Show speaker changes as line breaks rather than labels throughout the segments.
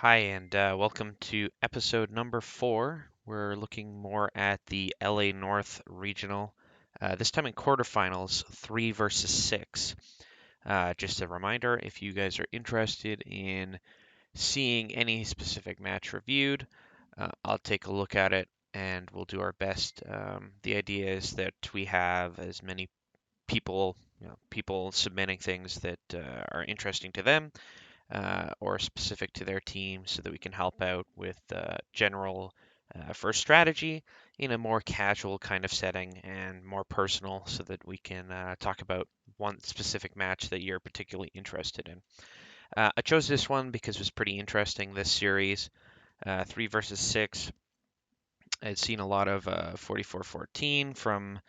Hi, and welcome to episode number 4. We're looking more at the LA North Regional, this time in quarterfinals, 3 versus 6. Just a reminder, if you guys are interested in seeing any specific match reviewed, I'll take a look at it and we'll do our best. The idea is that we have as many people, people submitting things that are interesting to them or specific to their team so that we can help out with general first strategy in a more casual kind of setting and more personal so that we can talk about one specific match that you're particularly interested in. I chose this one because it was pretty interesting this series, 3 versus 6. I'd seen a lot of 44-14 from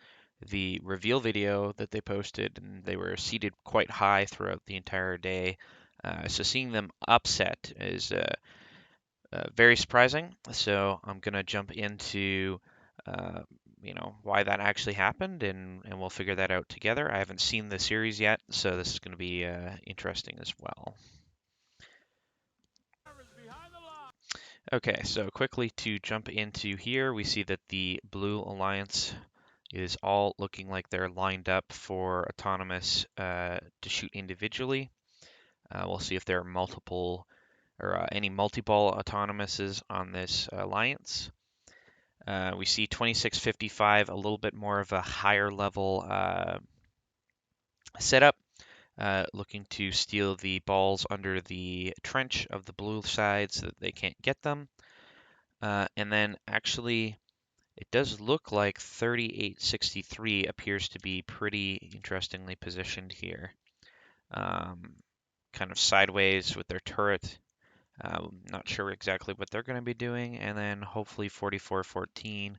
the reveal video that they posted, and they were seated quite high throughout the entire day. So seeing them upset is very surprising. So I'm gonna jump into uh, why that actually happened, and we'll figure that out together. I haven't seen the series yet, so this is going to be interesting as well. Okay, so quickly to jump into here, we see that the Blue Alliance is all looking like they're lined up for autonomous to shoot individually. We'll see if there are multiple or any multi-ball autonomouses on this alliance. We see 2655, a little bit more of a higher level setup, looking to steal the balls under the trench of the blue side so that they can't get them. And then actually, it does look like 3863 appears to be pretty interestingly positioned here. Kind of sideways with their turret. Not sure exactly what they're going to be doing. And then hopefully 4414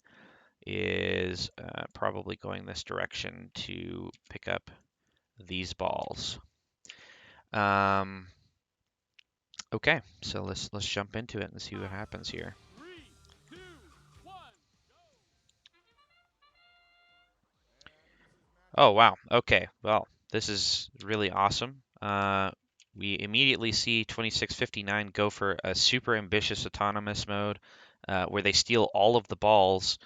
is probably going this direction to pick up these balls. Um, okay, so let's jump into it and see what happens here. Oh wow. Okay. Well, this is really awesome. We immediately see 2659 go for a super ambitious autonomous mode, where they steal all of the balls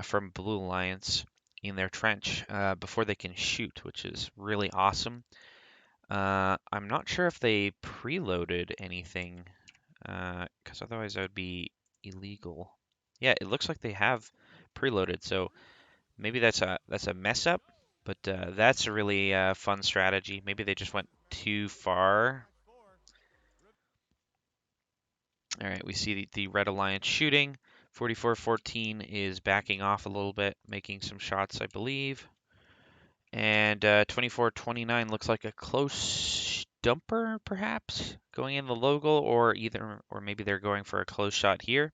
from Blue Alliance in their trench before they can shoot, which is really awesome. I'm not sure if they preloaded anything, because otherwise that would be illegal. Yeah, it looks like they have preloaded, so maybe that's a mess up, but that's a really fun strategy. Maybe they just went too far. All right, we see the Red Alliance shooting. 4414 is backing off a little bit, making some shots, I believe. And 2429 looks like a close stumper, perhaps, going in the logo, or maybe they're going for a close shot here.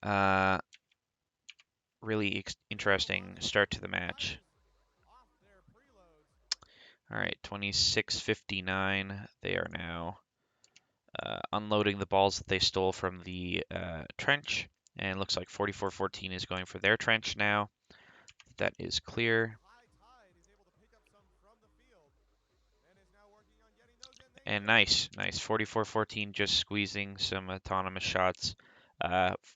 Uh, really interesting start to the match. All right, 2659. They are now unloading the balls that they stole from the trench, and it looks like 4414 is going for their trench now. That is clear. And nice. 4414 just squeezing some autonomous shots,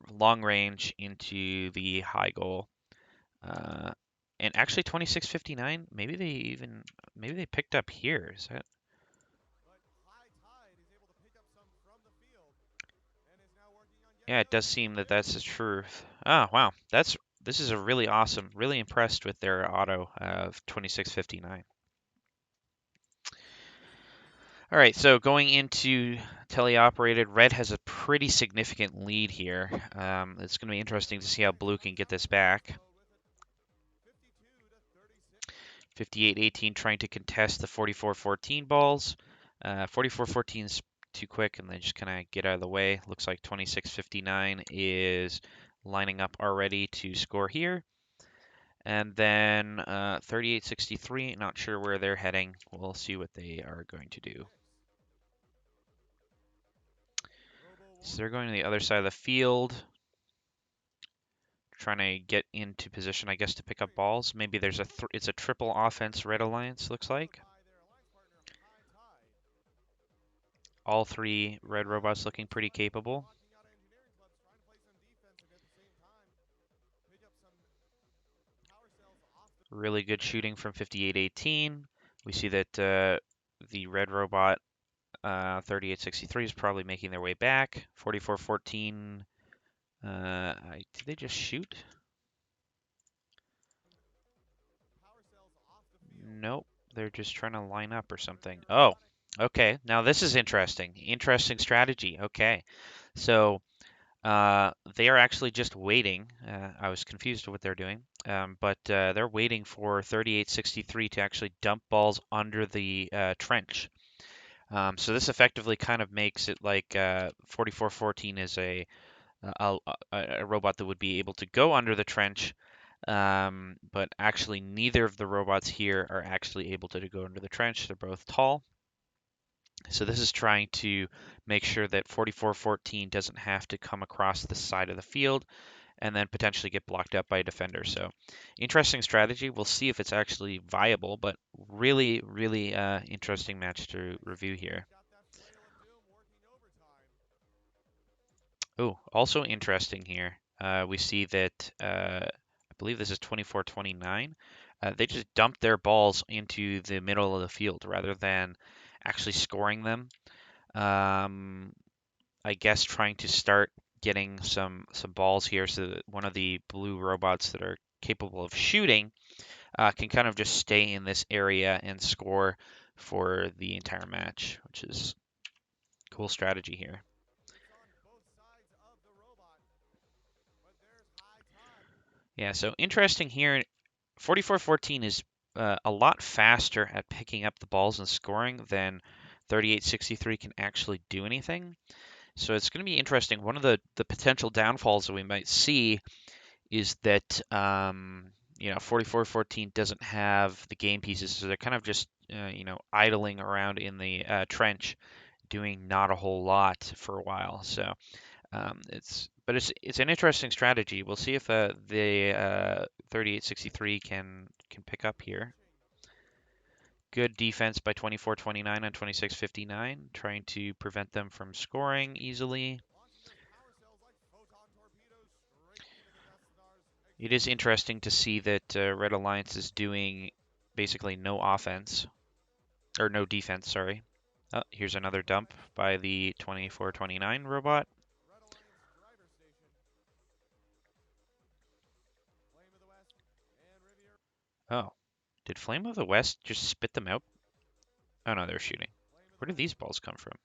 long range into the high goal. Uh, and actually 2659, maybe they picked up here. Is that? Yeah, it does seem that that's the truth. Ah, wow. This is a really awesome. Really impressed with their auto of 2659. All right, so going into teleoperated, red has a pretty significant lead here. It's going to be interesting to see how blue can get this back. 58-18 trying to contest the 44-14 balls. 44-14 is too quick, and they just kind of get out of the way. Looks like 26-59 is lining up already to score here. And then 38-63, not sure where they're heading. We'll see what they are going to do. So they're going to the other side of the field, trying to get into position, I guess, to pick up balls. Maybe there's it's a triple offense Red Alliance, looks like. All three red robots looking pretty capable. Really good shooting from 5818. We see that the red robot 3863 is probably making their way back. 4414. Did they just shoot? Nope. They're just trying to line up or something. Oh, okay. Now this is interesting. Interesting strategy. Okay. So they are actually just waiting. I was confused with what they're doing, but they're waiting for 3863 to actually dump balls under the trench. So this effectively kind of makes it like 4414 is a robot that would be able to go under the trench, but actually neither of the robots here are actually able to go under the trench. They're both tall. So this is trying to make sure that 4414 doesn't have to come across the side of the field and then potentially get blocked up by a defender. So interesting strategy. We'll see if it's actually viable, but really, really interesting match to review here. Oh, also interesting here. We see that I believe this is 24-29. They just dumped their balls into the middle of the field rather than actually scoring them. Um, I guess trying to start getting some balls here so that one of the blue robots that are capable of shooting can kind of just stay in this area and score for the entire match, which is cool strategy here. Yeah, so interesting here. 44-14 is a lot faster at picking up the balls and scoring than 38-63 can actually do anything. So it's going to be interesting. One of the potential downfalls that we might see is that 44-14 doesn't have the game pieces, so they're kind of just idling around in the trench, doing not a whole lot for a while. So it's an interesting strategy. We'll see if the 38-63 can pick up here. Good defense by 24-29 on 26-59, trying to prevent them from scoring easily. It is interesting to see that Red Alliance is doing basically no offense, or no defense, sorry. Oh, here's another dump by the 24-29 robot. Oh, did Flame of the West just spit them out? Oh no, they're shooting. Where did these balls come from?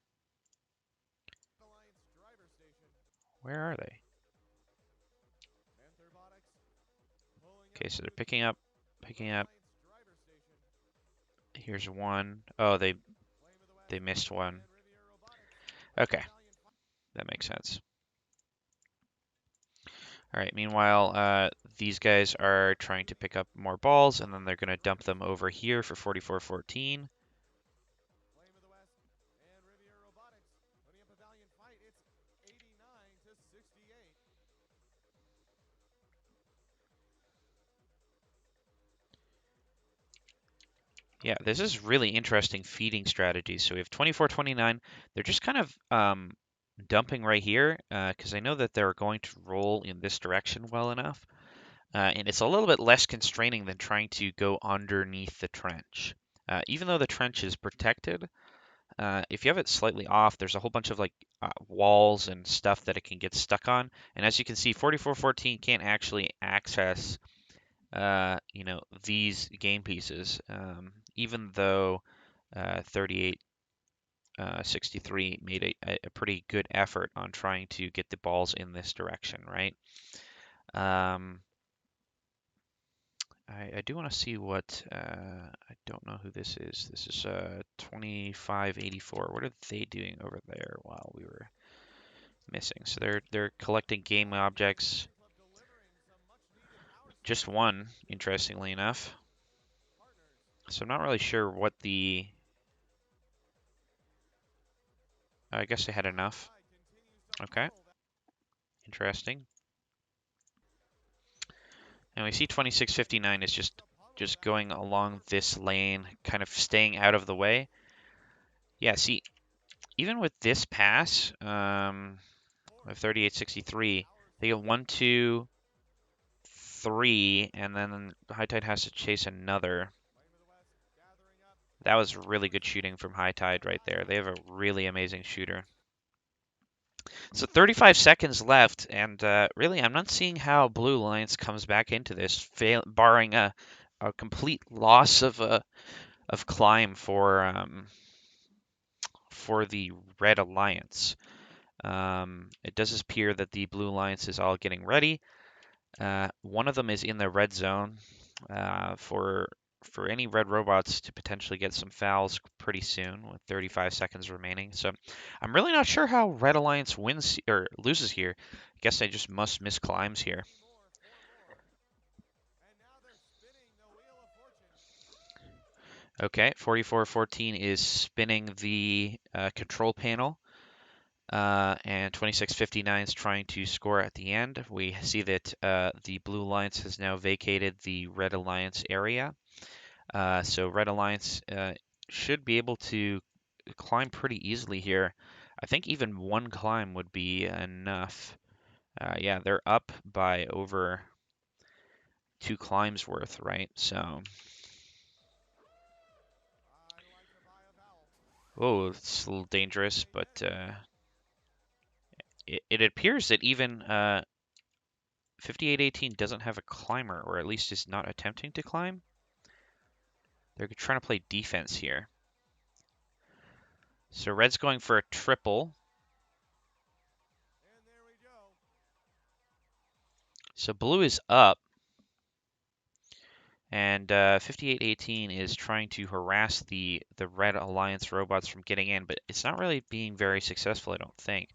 Where are they? Okay, so they're picking up. Here's one. Oh, they missed one. Okay, that makes sense. All right, meanwhile, these guys are trying to pick up more balls, and then they're going to dump them over here for 44-14. Yeah, this is really interesting feeding strategies. So we have 24-29. They're just kind of dumping right here because I know that they're going to roll in this direction well enough. And it's a little bit less constraining than trying to go underneath the trench. Even though the trench is protected, if you have it slightly off, there's a whole bunch of like walls and stuff that it can get stuck on. And as you can see, 44-14 can't actually access, these game pieces, even though 38-63 made a pretty good effort on trying to get the balls in this direction, right? Um, I do want to see what I don't know who this is. This is 2584. What are they doing over there while we were missing? So they're collecting game objects. Just one, interestingly enough. So I'm not really sure what the. I guess they had enough. Okay, interesting. And we see 2659 is just going along this lane, kind of staying out of the way. Yeah, see, even with this pass, of 3863, they get 1, 2, 3, and then High Tide has to chase another. That was really good shooting from High Tide right there. They have a really amazing shooter. So 35 seconds left, and really, I'm not seeing how Blue Alliance comes back into this, barring a complete loss of climb for the Red Alliance. It does appear that the Blue Alliance is all getting ready. One of them is in the red zone for any red robots to potentially get some fouls pretty soon with 35 seconds remaining. So I'm really not sure how Red Alliance wins or loses here. I guess they just must miss climbs here. Okay, 4414 is spinning the control panel. And 2659 is trying to score at the end. We see that the Blue Alliance has now vacated the Red Alliance area. So Red Alliance should be able to climb pretty easily here. I think even one climb would be enough. Yeah, they're up by over 2 climbs worth, right? So, oh, it's a little dangerous, but it appears that even 5818 doesn't have a climber, or at least is not attempting to climb. They're trying to play defense here. So Red's going for a triple. So Blue is up, and 5818 is trying to harass the Red Alliance robots from getting in, but it's not really being very successful, I don't think.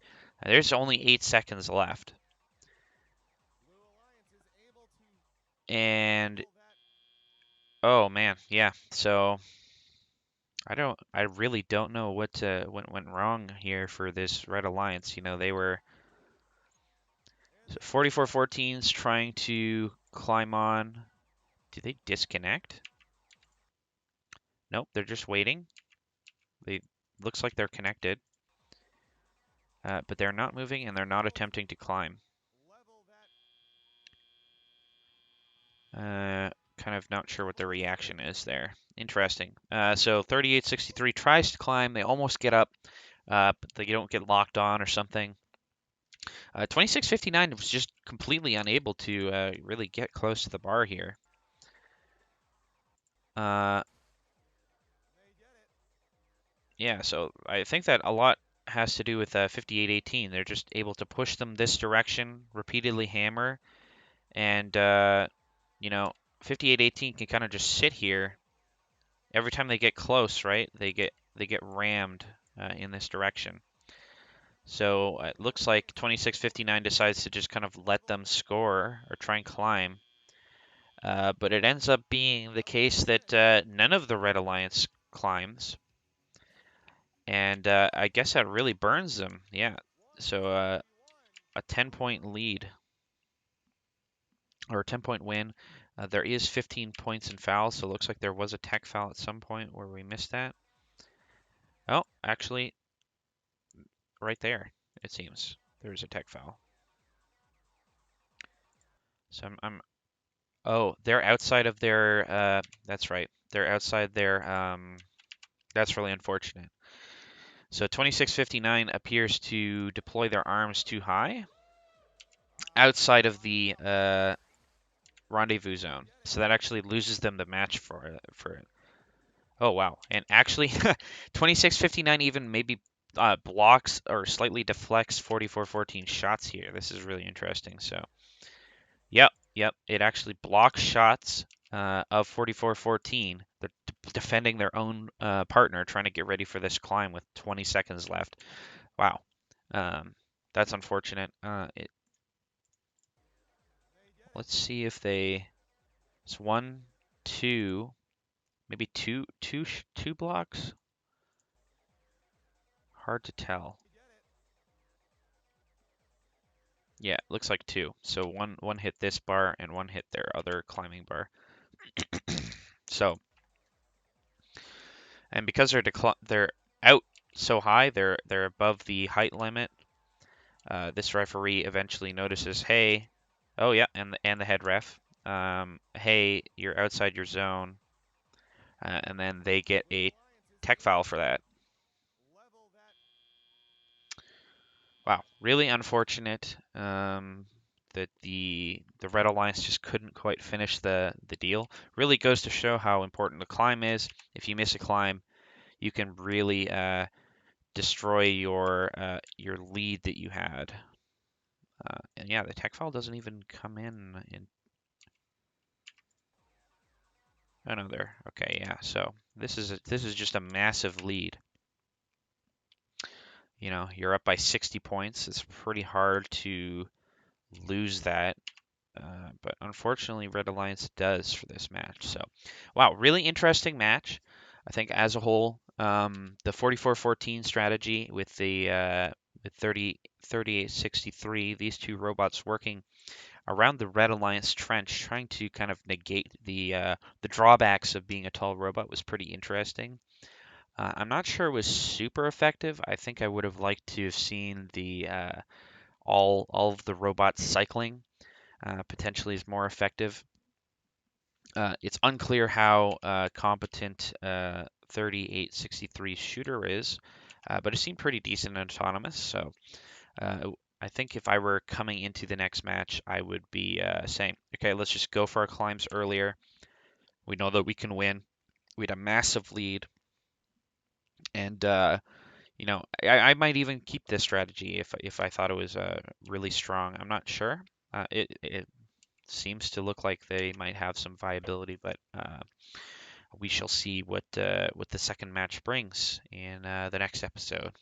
There's only 8 seconds left. And oh man, yeah. So I really don't know what went wrong here for this Red Alliance. You know, they were so 4414's trying to climb on. Did they disconnect? Nope, they're just waiting. They looks like they're connected, but they're not moving and they're not attempting to climb. Kind of not sure what their reaction is there. Interesting. So 3863 tries to climb. They almost get up, but they don't get locked on or something. 2659 was just completely unable to really get close to the bar here. Uh, yeah, so I think that a lot has to do with 5818. They're just able to push them this direction, repeatedly hammer, and you know, 5818 can kind of just sit here. Every time they get close, right? They get rammed in this direction. So it looks like 2659 decides to just kind of let them score or try and climb. But it ends up being the case that none of the Red Alliance climbs. And I guess that really burns them. Yeah. So a 10-point lead or a 10-point win. There is 15 points in fouls, so it looks like there was a tech foul at some point where we missed that. Oh, actually, right there, it seems. There's a tech foul. So oh, they're outside of their, that's right. They're outside their, that's really unfortunate. So 2659 appears to deploy their arms too high outside of the rendezvous zone. So that actually loses them the match for it. Oh wow. And actually 2659 even maybe blocks or slightly deflects 4414 shots here. This is really interesting. So yep. It actually blocks shots of 4414. They're defending their own partner, trying to get ready for this climb with 20 seconds left. Wow. Um, that's unfortunate. Let's see if they. It's one, two, maybe two blocks. Hard to tell. Yeah, it looks like two. So one hit this bar and one hit their other climbing bar. So, and because they're out so high. They're above the height limit. This referee eventually notices, hey, oh yeah, and the head ref, hey, you're outside your zone, and then they get a tech foul for that. Wow, really unfortunate that the Red Alliance just couldn't quite finish the deal. Really goes to show how important the climb is. If you miss a climb, you can really destroy your lead that you had. And yeah, the tech foul doesn't even come in. Oh no, there. Okay, yeah. So this is just a massive lead. You know, you're up by 60 points. It's pretty hard to lose that. But unfortunately, Red Alliance does for this match. So, wow, really interesting match. I think as a whole, the 44-14 strategy with with 38-63, these two robots working around the Red Alliance trench, trying to kind of negate the drawbacks of being a tall robot was pretty interesting. I'm not sure it was super effective. I think I would have liked to have seen the all of the robots cycling potentially is more effective. It's unclear how competent 3863 shooter is, but it seemed pretty decent and autonomous. So I think if I were coming into the next match, I would be saying, okay, let's just go for our climbs earlier. We know that we can win. We had a massive lead, and I might even keep this strategy if I thought it was really strong. I'm not sure. It seems to look like they might have some viability, but we shall see what the second match brings in the next episode.